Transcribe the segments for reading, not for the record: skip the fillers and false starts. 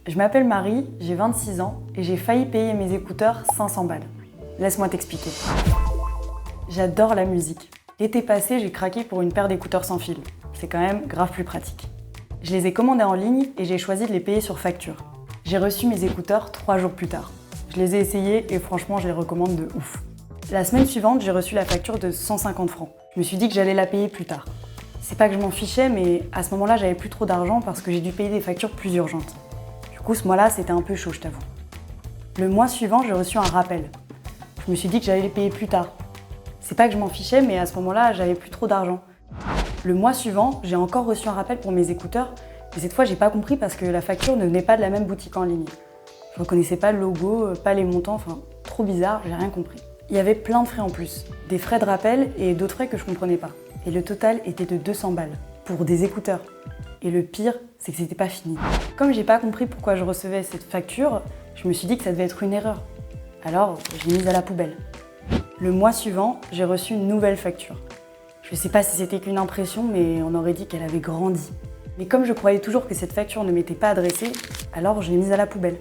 Je m'appelle Marie, j'ai 26 ans et j'ai failli payer mes écouteurs 500 balles. Laisse-moi t'expliquer. J'adore la musique. L'été passé, j'ai craqué pour une paire d'écouteurs sans fil. C'est quand même grave plus pratique. Je les ai commandés en ligne et j'ai choisi de les payer sur facture. J'ai reçu mes écouteurs 3 jours plus tard. Je les ai essayés et franchement, je les recommande de ouf. La semaine suivante, j'ai reçu la facture de 150 francs. Je me suis dit que j'allais la payer plus tard. C'est pas que je m'en fichais, mais à ce moment-là, j'avais plus trop d'argent parce que j'ai dû payer des factures plus urgentes. Du coup, ce mois-là, c'était un peu chaud, je t'avoue. Le mois suivant, j'ai reçu un rappel. Je me suis dit que j'allais les payer plus tard. C'est pas que je m'en fichais, mais à ce moment-là, j'avais plus trop d'argent. Le mois suivant, j'ai encore reçu un rappel pour mes écouteurs, mais cette fois, j'ai pas compris parce que la facture ne venait pas de la même boutique en ligne. Je reconnaissais pas le logo, pas les montants, enfin, trop bizarre, j'ai rien compris. Il y avait plein de frais en plus, des frais de rappel et d'autres frais que je comprenais pas. Et le total était de 200 balles, pour des écouteurs. Et le pire, c'est que c'était pas fini. Comme j'ai pas compris pourquoi je recevais cette facture, je me suis dit que ça devait être une erreur. Alors, je l'ai mise à la poubelle. Le mois suivant, j'ai reçu une nouvelle facture. Je sais pas si c'était qu'une impression, mais on aurait dit qu'elle avait grandi. Mais comme je croyais toujours que cette facture ne m'était pas adressée, alors je l'ai mise à la poubelle.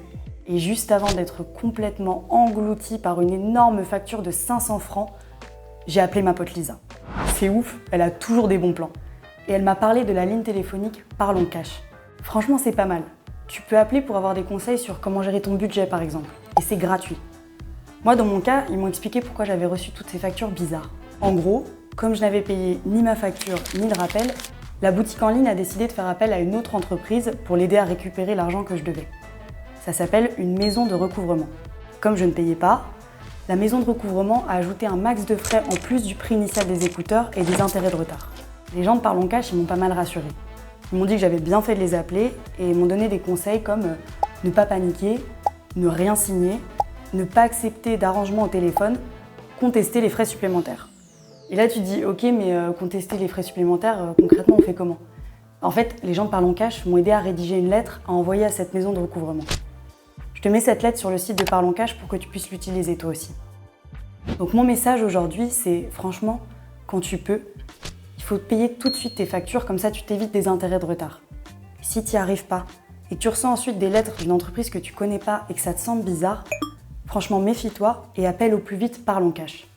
Et juste avant d'être complètement engloutie par une énorme facture de 500 francs, j'ai appelé ma pote Lisa. C'est ouf, elle a toujours des bons plans. Et elle m'a parlé de la ligne téléphonique Parlons Cash. Franchement, c'est pas mal. Tu peux appeler pour avoir des conseils sur comment gérer ton budget, par exemple. Et c'est gratuit. Moi, dans mon cas, ils m'ont expliqué pourquoi j'avais reçu toutes ces factures bizarres. En gros, comme je n'avais payé ni ma facture ni le rappel, la boutique en ligne a décidé de faire appel à une autre entreprise pour l'aider à récupérer l'argent que je devais. Ça s'appelle une maison de recouvrement. Comme je ne payais pas, la maison de recouvrement a ajouté un max de frais en plus du prix initial des écouteurs et des intérêts de retard. Les gens de Parlons Cash, ils m'ont pas mal rassurée. Ils m'ont dit que j'avais bien fait de les appeler et m'ont donné des conseils comme ne pas paniquer, ne rien signer, ne pas accepter d'arrangement au téléphone, contester les frais supplémentaires. Et là tu te dis, ok, mais contester les frais supplémentaires, concrètement on fait comment? En fait, les gens de Parlons Cash m'ont aidé à rédiger une lettre à envoyer à cette maison de recouvrement. Je te mets cette lettre sur le site de Parlons Cash pour que tu puisses l'utiliser toi aussi. Donc mon message aujourd'hui, c'est franchement, quand tu peux, il faut payer tout de suite tes factures, comme ça tu t'évites des intérêts de retard. Et si tu n'y arrives pas, et que tu ressens ensuite des lettres d'une entreprise que tu connais pas et que ça te semble bizarre, franchement méfie-toi et appelle au plus vite Parlons Cash.